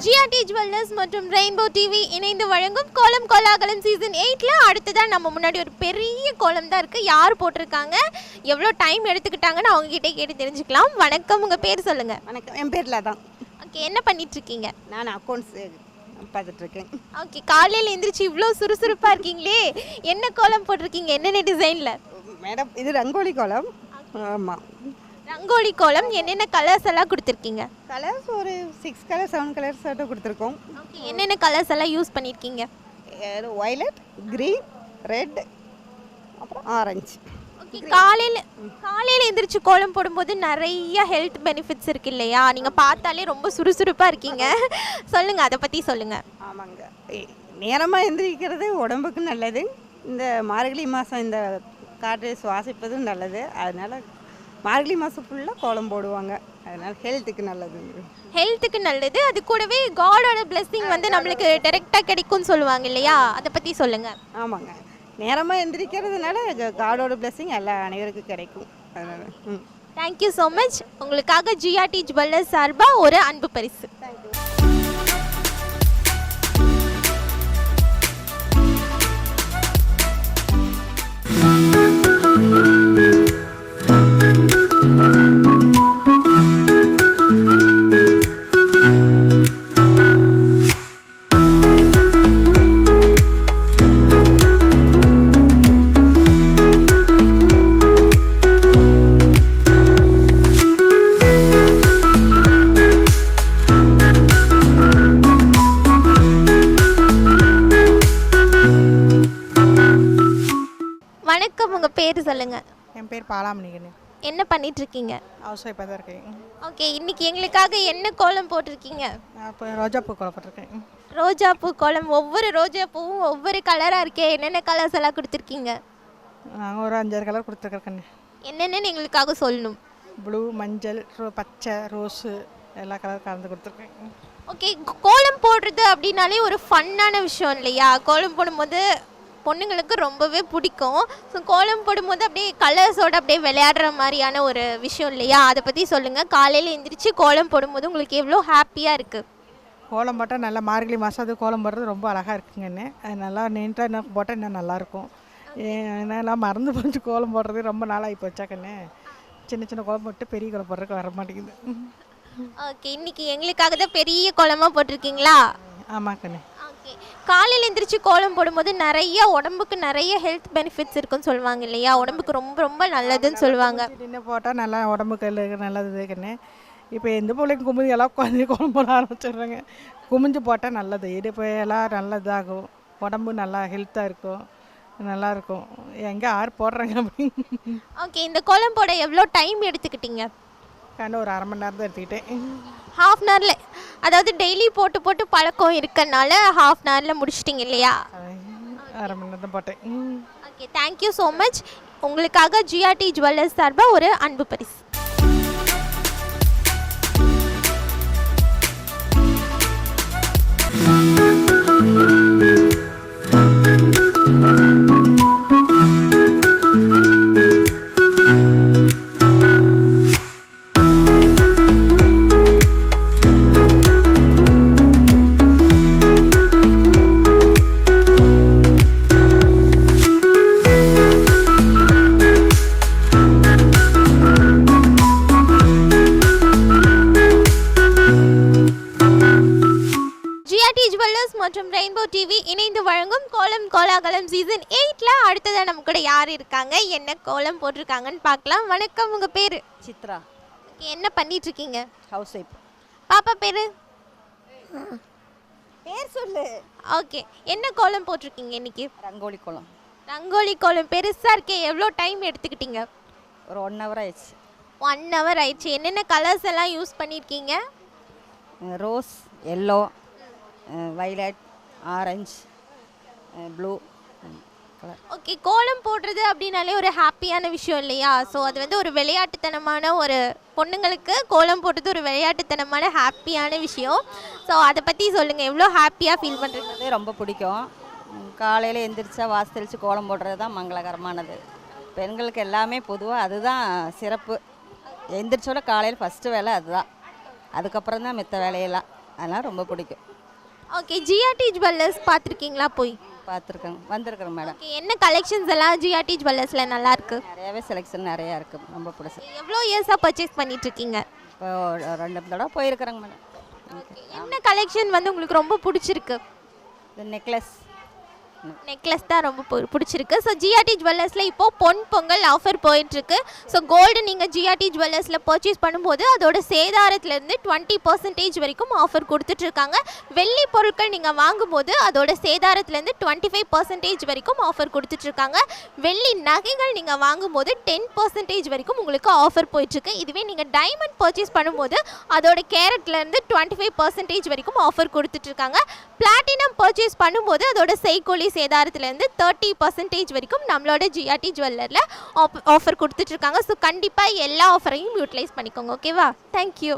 ஜிஆர்டி ஜுவல்லர்ஸ் மற்றும் ரெயின்போ டிவி இணைந்து வழங்கும் கோலம் கோலாகலம் சீசன் 8ல அடுத்ததான் நம்ம முன்னாடி ஒரு பெரிய கோலம் தான் இருக்குது. யார் போட்டிருக்காங்க, எவ்வளோ டைம் எடுத்துக்கிட்டாங்கன்னு அவங்ககிட்ட கேட்டு தெரிஞ்சுக்கலாம். வணக்கம், உங்கள் பேர் சொல்லுங்கள். வணக்கம், என் பேரில் தான். ஓகே, என்ன பண்ணிகிட்ருக்கீங்க? நான் அக்கௌண்ட்ஸ் பார்த்துட்ருக்கேன். ஓகே, காலையில் எழுந்திரிச்சு இவ்வளோ சுறுசுறுப்பாக இருக்கீங்களே, என்ன கோலம் போட்டிருக்கீங்க? என்னென்ன டிசைனில்? மேடம், இது ரங்கோலி கோலம். ஆமாம், ரங்கோலி கோலம். என்னென்ன கலர்ஸ் எல்லாம் கொடுத்துருக்கீங்க? கலர்ஸ் ஒரு 6 கலர் 7 கலர்ஸ் ஆட்டம் கொடுத்துருக்கோம். ஓகே, என்னென்ன கலர்ஸ் எல்லாம் யூஸ் பண்ணியிருக்கீங்க? வயலட், க்ரீன், ரெட், அப்புறம் ஆரஞ்சு. ஓகே, காலையில் எந்திரிச்சு கோலம் போடும்போது நிறைய ஹெல்த் பெனிஃபிட்ஸ் இருக்கு இல்லையா? நீங்கள் பார்த்தாலே ரொம்ப சுறுசுறுப்பாக இருக்கீங்க. சொல்லுங்கள், அதை பற்றி சொல்லுங்கள். ஆமாங்க, நேரமாக எந்திரிக்கிறது உடம்புக்கு நல்லது. இந்த மார்கழி மாதம் இந்த காற்றை சுவாசிப்பதும் நல்லது. அதனால் மார்கழி மாதம் ஃபுல்லாக கோலம் போடுவாங்க. அதனால் ஹெல்த்துக்கு நல்லது. ஹெல்த்துக்கு நல்லது. அது கூடவே காடோட பிளெஸிங் வந்து நம்மளுக்கு டைரெக்டாக கிடைக்கும்னு சொல்லுவாங்க இல்லையா? அதை பற்றி சொல்லுங்கள். ஆமாங்க, நேரமாக எந்திரிக்கிறதுனால காடோட பிளெஸிங் எல்லா அனைவருக்கும் கிடைக்கும். அதனால் தேங்க்யூ ஸோ மச். உங்களுக்காக ஜிஆர்டி ஜுவல்லர்ஸ் சார்பாக ஒரு அன்பு பரிசு. தேங்க்யூ. வணக்கம், உங்கள் பேர் சொல்லுங்கள். என் பேர் பாலாமணிகன். என்ன பண்ணிட்டு இருக்கீங்க? ஹவுஸ் ஒய்ஃபாக தான் இருக்கேன். ஓகே, இன்னைக்கு எங்களுக்காக என்ன கோலம் போட்டிருக்கீங்க? நான் இப்போ ரோஜா பூ கோலம் போட்டிருக்கேன். ரோஜா பூ கோலம். ஒவ்வொரு ரோஜா பூவும் ஒவ்வொரு கலராக இருக்கே. என்னென்ன கலர்ஸ் எல்லாம் கொடுத்துருக்கீங்க? நாங்கள் ஒரு 5-6 கலர் கொடுத்துருக்கேன். என்னென்னு எங்களுக்காக சொல்லணும். ப்ளூ, மஞ்சள், பச்சை, ரோஸு எல்லா கலர் கலந்து கொடுத்துருக்கேன். ஓகே, கோலம் போடுறது அப்படின்னாலே ஒரு ஃபன்னான விஷயம் இல்லையா? கோலம் போடும்போது பொண்ணுங்களுக்கு ரொம்பவே பிடிக்கும். ஸோ கோலம் போடும்போது அப்படியே கலர்ஸோடு அப்படியே விளையாடுற மாதிரியான ஒரு விஷயம் இல்லையா? அதை பற்றி சொல்லுங்கள். காலையில் எழுந்திரிச்சு கோலம் போடும்போது உங்களுக்கு எவ்வளோ ஹாப்பியாக இருக்குது? கோலம் போட்டால் நல்லா மார்கழி மாதம் அது கோலம் போடுறது ரொம்ப அழகாக இருக்குங்கன்னு. அது நல்லா நீட்டாக என்ன போட்டால் இன்னும் நல்லாயிருக்கும். ஏன்னா மறந்து போச்சு கோலம் போடுறது, ரொம்ப நாளாகி போச்சாக்கண்ணே. சின்ன சின்ன கோலம் போட்டு பெரிய கோலம் போடுறதுக்கு வர மாட்டேங்குது. ஓகே, இன்னைக்கு எங்களுக்காக தான் பெரிய கோலமாக போட்டிருக்கீங்களா? ஆமாக்கண்ணே. ஓகே, காலையில் எழுந்திரிச்சு கோலம் போடும்போது நிறைய உடம்புக்கு நிறைய ஹெல்த் பெனிஃபிட்ஸ் இருக்குன்னு சொல்லுவாங்க இல்லையா? உடம்புக்கு ரொம்ப ரொம்ப நல்லதுன்னு சொல்லுவாங்க. நின்று போட்டால் நல்லா உடம்புக்கு நல்லது கண்ணே. இப்போ எந்த பிள்ளைக்கும் குமிஞ்சு எல்லாம் குழந்தைய கோலம் போட ஆரம்பிச்சிடுறாங்க. குமிஞ்சு போட்டால் நல்லது. இடுப்பு எல்லாம் நல்லதாகும், உடம்பு நல்லா ஹெல்த்தாக இருக்கும். நல்லாயிருக்கும். எங்கே யார் போடுறாங்க அப்படின்னு ஓகே, இந்த கோலம் போட எவ்வளோ டைம் எடுத்துக்கிட்டீங்க? ஒரு அரை மணி நேரம் தான் எடுத்துக்கிட்டேன். ஹாஃப் அன் ஹவரில், அதாவது டெய்லி போட்டு போட்டு பழக்கம் இருக்கனால ஹாஃப் அன் ஹவரில் முடிச்சிட்டிங்க இல்லையா? அரை மணி நேரம் தான் போட்டேன். Okay, thank you so much. உங்களுக்காக ஜிஆர்டி ஜுவல்லர்ஸ் சார்பாக ஒரு அன்பு பரிசு. ஜிஆர்டி ஜுவல்லர்ஸ் மற்றும் ரெயின்போ டிவி இணைந்து வழங்கும் கோலம் கோலாகலம் சீசன் 8ல அடுத்ததாக நம்ம கூட யார் இருக்காங்க, என்ன கோலம் போட்டிருக்காங்கன்னு பார்க்கலாம். வணக்கம், உங்கள் பேர்? சித்ரா. ஓகே, என்ன பண்ணிட்டு இருக்கீங்க? House wife. பாப்பா பேர்? பேர் சொல்லு. ஓகே, என்ன கோலம் போட்டிருக்கீங்க இன்னைக்கு? ரங்கோலி கோலம். ரங்கோலி கோலம் பெருசாக இருக்கே, எவ்வளோ டைம் எடுத்துக்கிட்டீங்க? ஒரு 1 ஹவர் ஆயிடுச்சு. 1 ஹவர் ஆயிடுச்சு. என்னென்ன கலர்ஸ் எல்லாம் யூஸ் பண்ணியிருக்கீங்க? Rose, yellow, violet, orange, blue colour. Okay, கோலம் போடுறது அப்படின்னாலே ஒரு ஹாப்பியான விஷயம் இல்லையா? ஸோ அது வந்து ஒரு விளையாட்டுத்தனமான, ஒரு பொண்ணுங்களுக்கு கோலம் போடுறது ஒரு விளையாட்டுத்தனமான ஹாப்பியான விஷயம். ஸோ அதை பற்றி சொல்லுங்கள், எவ்வளோ ஹாப்பியாக ஃபீல் பண்ணுறது? ரொம்ப பிடிக்கும். காலையில் எந்திரிச்சா வாசல் தெளித்து கோலம் போடுறது தான் மங்களகரமானது. பெண்களுக்கு எல்லாமே பொதுவாக அதுதான் சிறப்பு. எந்திரிச்சோட காலையில் ஃபஸ்ட்டு வேலை அதுதான், அதுக்கப்புறம் தான் மித்த வேலையெல்லாம். அதெல்லாம் ரொம்ப பிடிக்கும். ஓகே, ஜிஆர்டி ஜுவல்லர்ஸ் பார்த்துருக்கீங்களா? போய் பார்த்துருக்கேன், வந்திருக்கிறேன் மேடம். ஓகே, என்ன கலெக்ஷன்ஸ் எல்லாம் ஜிஆர்டி ஜுவல்லர்ஸில் நல்லா இருக்கு? நிறையாவே செலெக்ஷன் நிறையா இருக்குது, ரொம்ப பிடிச்சி. எவ்வளோ இயர்ஸாக பர்ச்சேஸ் பண்ணிட்டு இருக்கீங்க? இப்போ 2 தடவை போயிருக்கிறேங்க மேடம். என்ன கலெக்ஷன் வந்து உங்களுக்கு ரொம்ப பிடிச்சிருக்கு? இந்த நெக்லஸ் தான் ரொம்ப பிடிச்சிருக்கு. ஸோ ஜிஆர்டி ஜுவல்லர்ஸில் இப்போது பொன் பொங்கல் ஆஃபர் போயிட்டுருக்கு. ஸோ கோல்டு நீங்கள் ஜிஆர்டி ஜுவல்லர்ஸில் பர்ச்சேஸ் பண்ணும்போது அதோட சேதாரத்துலேருந்து 20% வரைக்கும் ஆஃபர் கொடுத்துட்ருக்காங்க. வெள்ளி பொருட்கள் நீங்கள் வாங்கும்போது அதோட சேதாரத்துலேருந்து 25% வரைக்கும் ஆஃபர் கொடுத்துட்ருக்காங்க. வெள்ளி நகைகள் நீங்கள் வாங்கும்போது 10% வரைக்கும் உங்களுக்கு ஆஃபர் போயிட்டுருக்கு. இதுவே நீங்கள் டைமண்ட் பர்ச்சேஸ் பண்ணும்போது அதோட கேரட்லேருந்து 25% வரைக்கும் ஆஃபர் கொடுத்துட்ருக்காங்க. பிளாட்டினம் பர்ச்சேஸ் பண்ணும்போது அதோட செய்கூலி சேதாரத்துலேருந்து 30% வரைக்கும் நம்மளோட ஜிஆர்டி ஜுவல்லரில் ஆஃபர் கொடுத்துட்ருக்காங்க. ஸோ கண்டிப்பாக எல்லா ஆஃபரையும் யூட்டிலைஸ் பண்ணிக்கோங்க. ஓகேவா? தேங்க்யூ.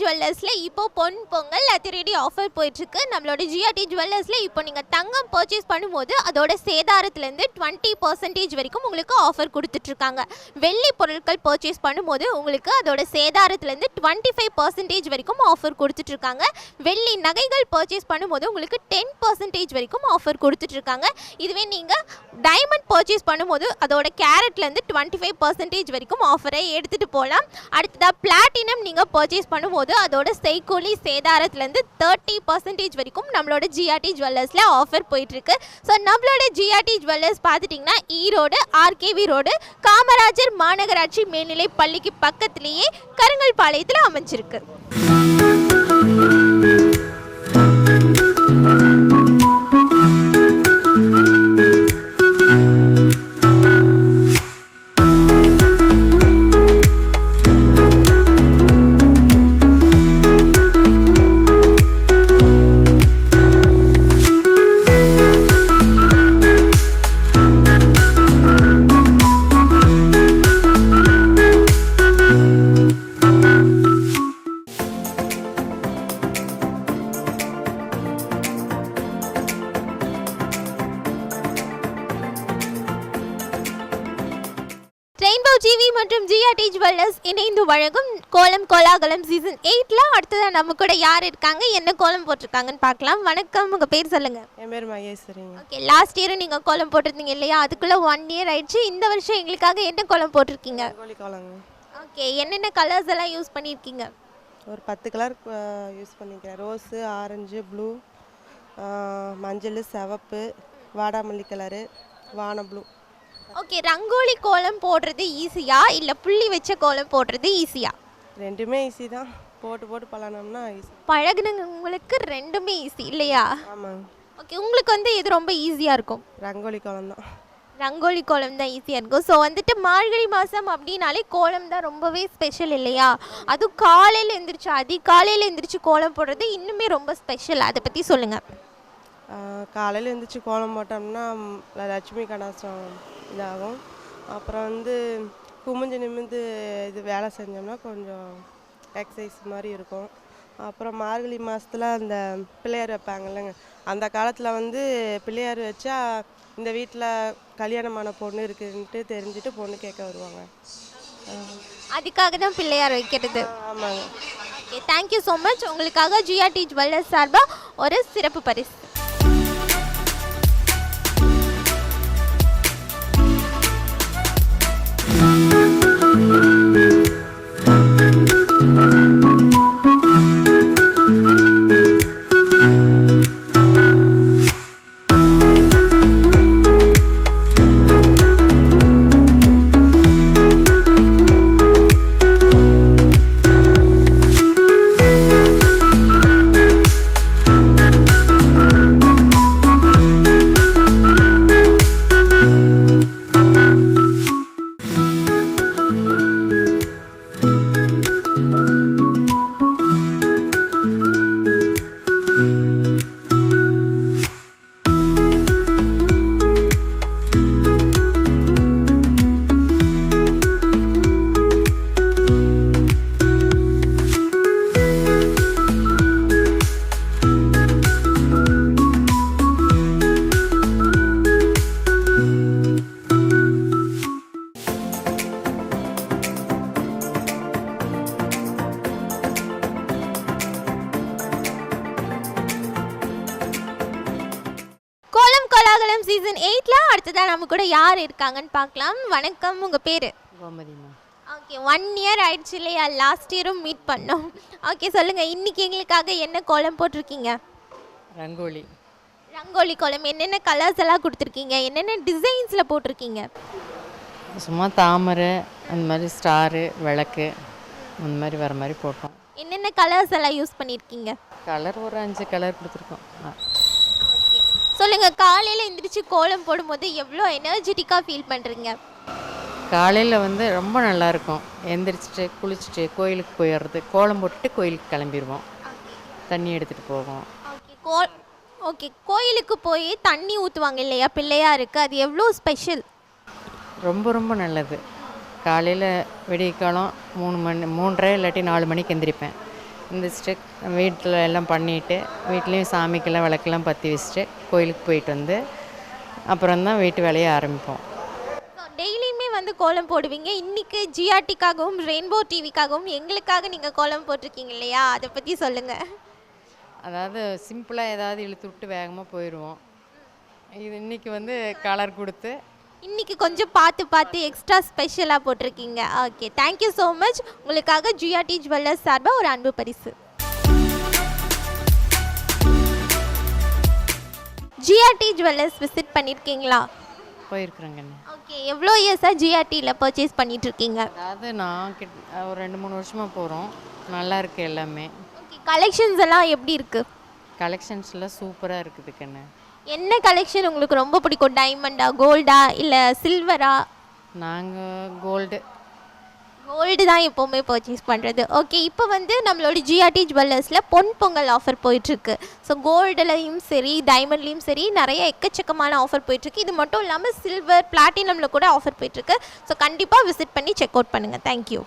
ஜுவல்லர்ஸில் இப்போ பொன் பொங்கல் அதிரடி ஆஃபர் போயிட்டுருக்கு. நம்மளோட ஜிஆர்டி ஜுவல்லர்ஸில் இப்போ நீங்கள் தங்கம் பர்ச்சேஸ் பண்ணும்போது அதோட சேதாரத்துலேருந்து 20% வரைக்கும் உங்களுக்கு ஆஃபர் கொடுத்துட்ருக்காங்க. வெள்ளி பொருட்கள் பர்ச்சேஸ் பண்ணும்போது உங்களுக்கு அதோட சேதாரத்துலேருந்து 25% வரைக்கும் ஆஃபர் கொடுத்துட்ருக்காங்க. வெள்ளி நகைகள் பர்ச்சேஸ் பண்ணும்போது உங்களுக்கு 10% வரைக்கும் ஆஃபர் கொடுத்துட்ருக்காங்க. இதுவே நீங்கள் டைமண்ட் பர்ச்சேஸ் பண்ணும்போது அதோட கேரட்லேருந்து 25% வரைக்கும் ஆஃபரை எடுத்துகிட்டு போகலாம். அடுத்ததாக பிளாட்டினம் நீங்கள் பர்ச்சேஸ் பண்ணும்போது அதோட செய்கூலி சேதாரத்துலேருந்து 30% வரைக்கும் நம்மளோட ஜிஆர்டி ஜுவல்லர்ஸில் ஆஃபர் போயிட்டுருக்கு. ஸோ நம்மளோட ஜிஆர்டி ஜுவல்லர்ஸ் பார்த்துட்டிங்கன்னா ஈரோடு ஆர்கேவி ரோடு காமராஜர் மாநகராட்சி மேல்நிலை பள்ளிக்கு பக்கத்துலேயே கருங்கல்பாளையத்தில் அமைஞ்சிருக்கு. ரெயின்போ டிவி மற்றும் ஜிஆர்டி ஜுவல்லர்ஸ் இணைந்து வழங்கும் கோலம் கோலாகலம் சீசன் 8ல அடுத்ததா நம்ம கூட யார் இருக்காங்க, என்ன கோலம் போட்டிருக்காங்கன்னு பார்க்கலாம். வணக்கம், உங்க பேர் சொல்லுங்க. என் பேர் மகேஸ்வரிங்க. ஓகே, லாஸ்ட் இயர் நீங்க கோலம் போட்டிருந்தீங்க இல்லையா, அதுக்குள்ள 1 இயர் ஆயிடுச்சு. இந்த வருஷம் எங்களுக்காக என்ன கோலம் போட்டிருக்கீங்க? ரங்கோலி கோலங்க. ஓகே, என்னென்ன கலர்ஸ் எல்லாம் யூஸ் பண்ணியிருக்கீங்க? ஒரு 10 கலர் யூஸ் பண்ணிக்கிறேன். ரோஸு, ஆரஞ்சு, ப்ளூ, மஞ்சள், சிவப்பு, வாடாமல்லி கலரு, வான ப்ளூ. ஓகே, ரங்கோலி கோலம் போடுறது ஈஸியா இல்ல புள்ளி வச்ச கோலம் போடுறது ஈஸியா? ரெண்டுமே ஈஸி தான். போட்டு போட்டு பழனோம்னா ஈஸி. பழகுனவங்களுக்கு ரெண்டுமே ஈஸி இல்லையா? ஆமாங்க. ஓகே, உங்களுக்கு வந்து எது ரொம்ப ஈஸியாக இருக்கும்? ரங்கோலி கோலம் தான். ரங்கோலி கோலம் தான் ஈஸியாக இருக்கும். ஸோ வந்துட்டு மார்கழி மாதம் அப்படின்னாலே கோலம் தான் ரொம்பவே ஸ்பெஷல் இல்லையா? அதுவும் காலையில் எழுந்திரிச்சு அதிகாலையில் எழுந்திரிச்சு கோலம் போடுறது இன்னுமே ரொம்ப ஸ்பெஷல். அதை பற்றி சொல்லுங்கள். காலையில் எழுந்திரிச்சு கோலம் போட்டோம்னா லட்சுமி கடாசம் இதாகும். அப்புறம் வந்து குமிஞ்சு நிமிந்து இது வேலை செஞ்சோம்னா கொஞ்சம் எக்ஸசைஸ் மாதிரி இருக்கும். அப்புறம் மார்கழி மாதத்தில் அந்த பிள்ளையார் வைப்பாங்க இல்லைங்க, அந்த காலத்தில் வந்து பிள்ளையார் வச்சா இந்த வீட்டில் கல்யாணமான பொண்ணு இருக்குன்ட்டு தெரிஞ்சுட்டு பொண்ணு கேட்க வருவாங்க. அதுக்காக தான் பிள்ளையார் வைக்கிறது. ஆமாங்க. Okay, thank you so much. உங்களுக்காக ஜிஆர்டி ஜுவல்லர்ஸ் சார்பாக ஒரு சிறப்பு பரிசு. சீசன் 8ல அடுத்ததான் நம்ம கூட யார் இருக்காங்கன்னு பார்க்கலாம். வணக்கம், உங்க பேரு? கோமதிமா. ஓகே, 1 இயர் ஆயிடுச்சு இல்லையா? லாஸ்ட் இயரும் மீட் பண்ணோம். ஓகே, சொல்லுங்க, இன்னைக்கு எங்களுக்காக என்ன கோலம் போட்டிருக்கீங்க? ரங்கோலி. ரங்கோலி கோலம் என்னென்ன கலர்ஸ் எல்லாம் கொடுத்துருக்கீங்க, என்னென்ன டிசைன்ஸில் போட்டிருக்கீங்க? சும்மா தாமரை, அந்த மாதிரி ஸ்டாரு, விளக்கு, அந்த மாதிரி வர மாதிரி போட்டோம். என்னென்ன கலர்ஸ் எல்லாம் யூஸ் பண்ணியிருக்கீங்க? கலர் ஒரு 5 கலர் கொடுத்துருக்கோம். சொல்லுங்க, காலையில் எந்திரிச்சு கோலம் போடும்போது எவ்வளோ எனர்ஜெட்டிக்காக ஃபீல் பண்ணுறீங்க? காலையில் வந்து ரொம்ப நல்லாயிருக்கும். எந்திரிச்சிட்டு குளிச்சுட்டு கோயிலுக்கு போயிடுறது, கோலம் போட்டுட்டு கோயிலுக்கு கிளம்பிடுவோம், தண்ணி எடுத்துகிட்டு போவோம். ஓகே, கோயிலுக்கு போய் தண்ணி ஊற்றுவாங்க இல்லையா பிள்ளையாருக்கு, அது எவ்வளோ ஸ்பெஷல்? ரொம்ப ரொம்ப நல்லது. காலையில் விடிய காலம் 3 மணி 3:30 இல்லாட்டி 4 மணிக்கு எந்திரிப்பேன். எந்திரிச்சிட்டு வீட்டில் எல்லாம் பண்ணிவிட்டு வீட்லேயும் சாமிக்கெல்லாம் விளக்கெல்லாம் பற்றி வச்சுட்டு கோயிலுக்கு போயிட்டு வந்து அப்புறம் தான் வீட்டு வேலையை ஆரம்பிப்போம். டெய்லியுமே வந்து கோலம் போடுவீங்க. இன்றைக்கி ஜிஆர்டிக்காகவும் ரெயின்போ டிவிக்காகவும் எங்களுக்காக நீங்கள் கோலம் போட்டிருக்கீங்க இல்லையா, அதை பற்றி சொல்லுங்கள். அதாவது சிம்பிளாக ஏதாவது இழுத்து விட்டு வேகமாக போயிடுவோம். இது இன்றைக்கி வந்து கலர் கொடுத்து இன்றைக்கி கொஞ்சம் பார்த்து எக்ஸ்ட்ரா ஸ்பெஷலாக போட்டிருக்கீங்க. Okay, thank you so much. உங்களுக்காக ஜிஆர்டி ஜுவல்லர்ஸ் சார்பாக ஒரு அன்பு பரிசு. ஜிஆர்டி ஜுவல்லர்ஸ் விசிட் பண்ணியிருக்கீங்களா? போயிருக்குறேங்க. ஓகே, எவ்வளோ இயர்ஸாக ஜிஆர்டியில் பர்ச்சேஸ் பண்ணிகிட்ருக்கீங்க? அதாவது நான் ஒரு 2-3 வருஷமாக போகிறோம். நல்லா இருக்குது எல்லாமே. ஓகே, கலெக்ஷன்ஸ் எல்லாம் எப்படி இருக்குது? கலெக்ஷன்ஸ்லாம் சூப்பராக இருக்குது கண்ணு. என்ன கலெக்ஷன் உங்களுக்கு ரொம்ப பிடிக்கும்? டைமண்டா, கோல்டா, இல்லை சில்வரா? நாங்கள் கோல்டு தான் எப்போவுமே பர்ச்சேஸ் பண்ணுறது. ஓகே, இப்போ வந்து நம்மளோட ஜிஆர்டி ஜுவல்லர்ஸில் பொங்கல் ஆஃபர் போயிட்டுருக்கு. ஸோ கோல்டுலையும் சரி டைமண்ட்லேயும் சரி நிறைய எக்கச்சக்கமான ஆஃபர் போயிட்டுருக்கு. இது மட்டும் இல்லாமல் சில்வர் பிளாட்டினமில் கூட ஆஃபர் போயிட்டுருக்கு. ஸோ கண்டிப்பாக விசிட் பண்ணி செக் அவுட் பண்ணுங்கள். தேங்க்யூ.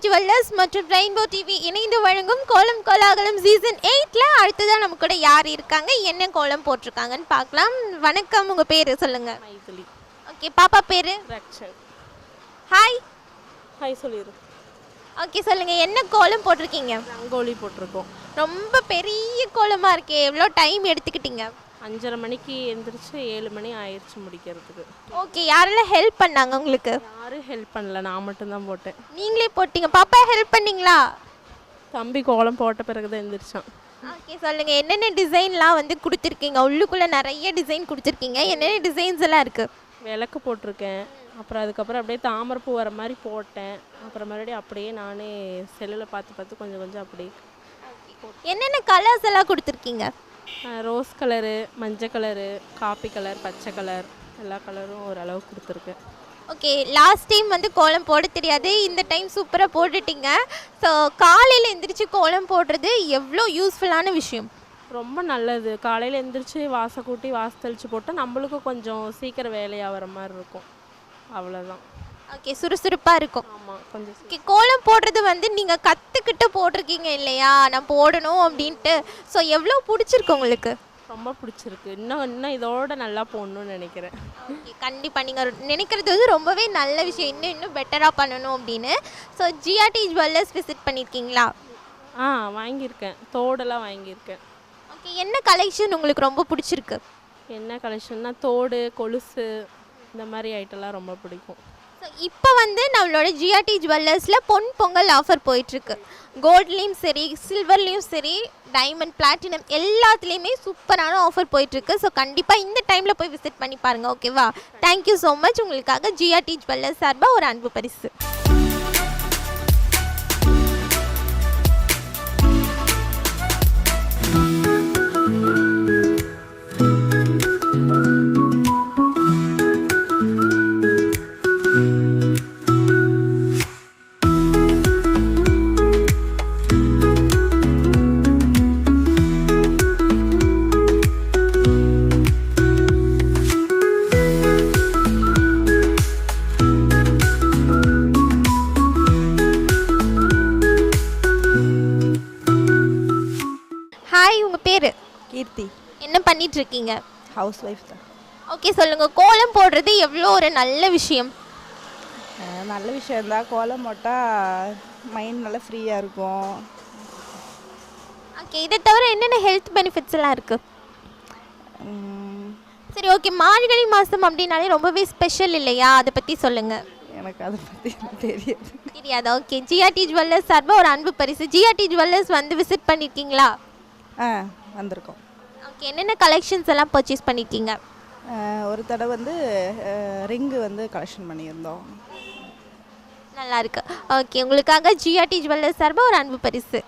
ஜுவல்லர்ஸ் மற்றும் ரெயின்போ டிவி இணைந்து வழங்கும் கோலம் கோலாகலம் சீசன் 8ல அடுத்ததான் நம்ம கூட யார் இருக்காங்க, என்ன கோலம் போட்டிருக்காங்கன்னு பார்க்கலாம். வணக்கம், உங்கள் பேர் சொல்லுங்கள். மைதிலி. ஓகே, பாப்பா பேர் ரக்ஷன். ஹாய். ஹாய் சொல்லிடு. ஓகே, சொல்லுங்கள், என்ன கோலம் போட்டிருக்கீங்க? ரங்கோலி போட்டிருக்கோம். ரொம்ப பெரிய கோலமாக இருக்கே, எவ்வளோ டைம் எடுத்துக்கிட்டீங்க? 5:30 மணிக்கு எழுந்திரிச்சு 7 மணி ஆயிடுச்சு முடிக்கிறதுக்கு. ஓகே, யாரெல்லாம் ஹெல்ப் பண்ணாங்க உங்களுக்கு? யாரும் ஹெல்ப் பண்ணல, நான் மட்டும்தான் போட்டேன். நீங்களே போட்டீங்க? பாப்பா ஹெல்ப் பண்ணீங்களா? தம்பி கோலம் போட்ட பிறகு தான் எழுந்திரிச்சான். ஓகே, சொல்லுங்கள், என்னென்ன டிசைன்லாம் வந்து கொடுத்துருக்கீங்க? உள்ளுக்குள்ளே நிறைய டிசைன் கொடுத்துருக்கீங்க, என்னென்ன டிசைன்ஸ் எல்லாம் இருக்குது? விளக்கு போட்டிருக்கேன், அப்புறம் அதுக்கப்புறம் அப்படியே தாமரைப்பூ வர மாதிரி போட்டேன். அப்புறம் மறுபடியும் அப்படியே நானே செல்லில் பார்த்து கொஞ்சம் கொஞ்சம் அப்படியே. என்னென்ன கலர்ஸ் எல்லாம் கொடுத்துருக்கீங்க? ரோஸ் கலரு, மஞ்சள் கலரு, காப்பி கலர், பச்சை கலர், எல்லா கலரும் ஓரளவு கொடுத்துருக்கேன். ஓகே, லாஸ்ட் டைம் வந்து கோலம் போட தெரியாது, இந்த டைம் சூப்பராக போட்டுட்டீங்க. ஸோ காலையில் எந்திரிச்சு கோலம் போடுறது எவ்வளோ யூஸ்ஃபுல்லான விஷயம்? ரொம்ப நல்லது. காலையில் எந்திரிச்சு வாசை கூட்டி வாசை தெளித்து போட்டால் நம்மளுக்கும் கொஞ்சம் சீக்கிரம் வேலையாக வர மாதிரி இருக்கும். அவ்வளோதான். ஓகே, சுறுசுறுப்பாக இருக்கும். ஆமாம், கொஞ்சம். ஓகே, கோலம் போடுறது வந்து நீங்கள் கற்றுக்கிட்டு போட்டிருக்கீங்க இல்லையா, நான் போடணும் அப்படின்ட்டு. ஸோ எவ்வளோ பிடிச்சிருக்கு உங்களுக்கு? ரொம்ப பிடிச்சிருக்கு. இன்னும் இதோட நல்லா போடணும்னு நினைக்கிறேன். ஓகே, கண்டிப்பாக நீங்கள் நினைக்கிறது வந்து ரொம்பவே நல்ல விஷயம், இன்னும் பெட்டராக பண்ணணும் அப்படின்னு. ஸோ ஜிஆர்டி ஜுவல்லர்ஸ் விசிட் பண்ணியிருக்கீங்களா? வாங்கியிருக்கேன், தோடெல்லாம் வாங்கியிருக்கேன். ஓகே, என்ன கலெக்ஷன் உங்களுக்கு ரொம்ப பிடிச்சிருக்கு? என்ன கலெக்ஷன்னா தோடு, கொலுசு, இந்த மாதிரி ஐட்டம்லாம் ரொம்ப பிடிக்கும். ஸோ இப்போ வந்து நம்மளோட ஜிஆர்டி ஜுவல்லர்ஸில் பொங்கல் ஆஃபர் போயிட்டுருக்கு. கோல்ட்லேயும் சரி, சில்வர்லேயும் சரி, டைமண்ட், பிளாட்டினம் எல்லாத்துலேயுமே சூப்பரான ஆஃபர் போயிட்டுருக்கு. ஸோ கண்டிப்பாக இந்த டைமில் போய் விசிட் பண்ணி பாருங்கள். ஓகேவா? Thank you so much. உங்களுக்காக ஜிஆர்டி ஜுவல்லர்ஸ் சார்பாக ஒரு அன்பு பரிசு. ஹாய், உங்கள் பேர்? கீர்த்தி. என்ன பண்ணிட்டு இருக்கீங்க? ஹவுஸ் ஒய்ஃப் தான். ஓகே, சொல்லுங்கள், கோலம் போடுறது எவ்வளோ ஒரு நல்ல விஷயம்? நல்ல விஷயந்தான். கோலம் போட்டால் மைண்ட் நல்லா ஃப்ரீயாக இருக்கும். ஓகே, இதை தவிர என்னென்ன ஹெல்த் பெனிஃபிட்ஸ் எல்லாம் இருக்குது? சரி, ஓகே, மார்கழி மாதம் அப்படின்னாலே ரொம்பவே ஸ்பெஷல் இல்லையா, அதை பற்றி சொல்லுங்கள். எனக்கு அதை பற்றி தெரியாது. தெரியாதா? ஓகே, ஜிஆர்டி ஜுவல்லர்ஸ் சார்பாக ஒரு அன்பு பரிசு. ஜிஆர்டி ஜுவல்லர்ஸ் வந்து விசிட் பண்ணியிருக்கீங்களா? வந்திருக்கோம். ஓகே, என்னென்ன கலெக்ஷன்ஸ் எல்லாம் பர்ச்சேஸ் பண்ணியிருக்கீங்க? ஒரு தடவை வந்து ரிங்கு வந்து கலெக்ஷன் பண்ணியிருந்தோம். நல்லா இருக்கு. ஓகே, உங்களுக்காக ஜிஆர்டி ஜுவல்லர்ஸ் சார்பாக ஒரு அன்பு பரிசு.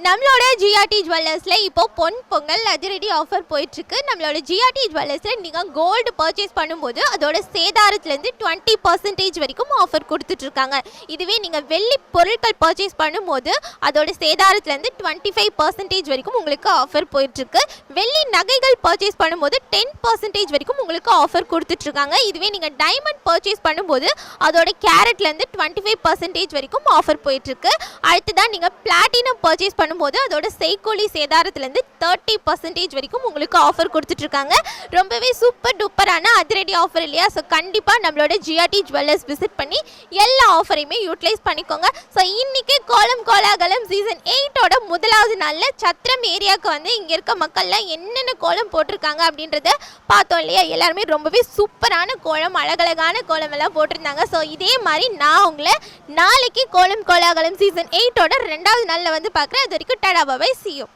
நம்மளோட ஜிஆர்டி ஜுவல்லர்ஸில் இப்போ பொங்கல் அதிரடி ஆஃபர் போயிட்டுருக்கு. நம்மளோட ஜிஆர்டி ஜுவல்லர்ஸில் நீங்கள் கோல்டு பர்ச்சேஸ் பண்ணும்போது அதோட சேதாரத்துலேருந்து 20% வரைக்கும் ஆஃபர் கொடுத்துட்ருக்காங்க. இதுவே நீங்கள் வெள்ளி பொருட்கள் பர்ச்சேஸ் பண்ணும்போது அதோட சேதாரத்துலேருந்து 25% வரைக்கும் உங்களுக்கு ஆஃபர் போயிட்டுருக்கு. வெள்ளி நகைகள் பர்ச்சேஸ் பண்ணும்போது 10% வரைக்கும் உங்களுக்கு ஆஃபர் கொடுத்துட்ருக்காங்க. இதுவே நீங்கள் டைமண்ட் பர்ச்சேஸ் பண்ணும்போது அதோட கேரட்லேருந்து 25% வரைக்கும் ஆஃபர் போயிட்டுருக்கு. அடுத்ததான் நீங்கள் பிளாட்டினம் பர்ச்சேஸ் பண்ணும்போது அதோட செய்கூலி சேதாரத்துலேருந்து 30% வரைக்கும் உங்களுக்கு ஆஃபர் கொடுத்துட்ருக்காங்க. ரொம்பவே சூப்பர் டூப்பரான அதிரடி ஆஃபர் இல்லையா? ஸோ கண்டிப்பாக நம்மளோட ஜிஆர்டி ஜுவல்லர்ஸ் விசிட் பண்ணி எல்லா ஆஃபரையுமே யூட்டிலைஸ் பண்ணிக்கோங்க. ஸோ இன்றைக்கி கோலம் கோலாகலம் சீசன் 8ஓட முதலாவது நாளில் சத்திரம் ஏரியாவுக்கு வந்து இங்கே இருக்க மக்கள்லாம் என்னென்ன கோலம் போட்டிருக்காங்க அப்படின்றத பார்த்தோம் இல்லையா? எல்லாருமே ரொம்பவே சூப்பரான கோலம், அழகழகான கோலம் எல்லாம் போட்டிருந்தாங்க. ஸோ இதே மாதிரி நான் உங்களை நாளைக்கு கோலம் கோலாகலம் சீசன் 8ஓட 2வது நாளில் வந்து பார்க்குறேன். அது வரைக்கும் டாடா பாய், see you.